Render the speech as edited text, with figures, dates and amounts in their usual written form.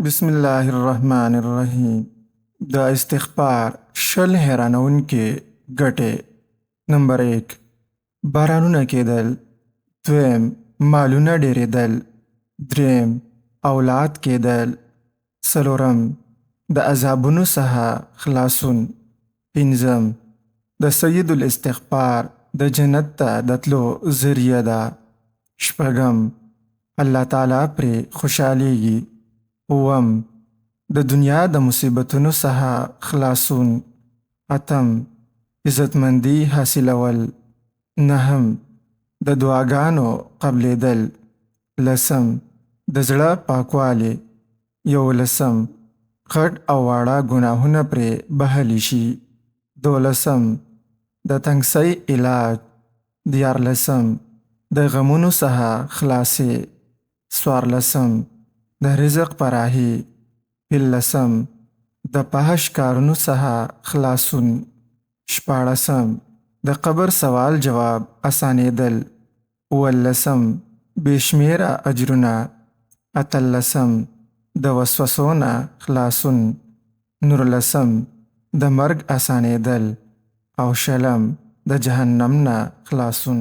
بسم الله الرحمن الرحیم. د استغفار شل حیرانونکې ګټې. نمبر 1. بارانونه کېدل. دویم، مالونه ډېرېدل. دریم، اولاد کېدل. څلورم، د عذابونو څخه خلاصون. پنځم، د سید الاستغفار د جنت ته د تلو ذریعه ده. شپږم، الله تعالی پرې خوشحالیږي. اووم، د دنیا د مصیبتونو څخه خلاصون. اتم، عزتمندي حاصلول. نهم، د دعاګانو قبلېدل. لسم، د زړه پاکوالی. یولسم، غټ او واړه ګناهونه پرې بخښلی شي. دولسم، د تنګسۍ علاج. دیارلسم، د غمونو څخه خلاصې. څوارلسم، د رزق فراهي. پنځلسم، د فحش کارونو څخه خلاصون. شپاړسم، د قبر سوال جواب اسانېدل. اوولسم، بې شمېره اجرونه. اتلسم، د وسوسو نه خلاصون. نورلسم، د مرګ اسانېدل. او شلم، د جهنم نه خلاصون.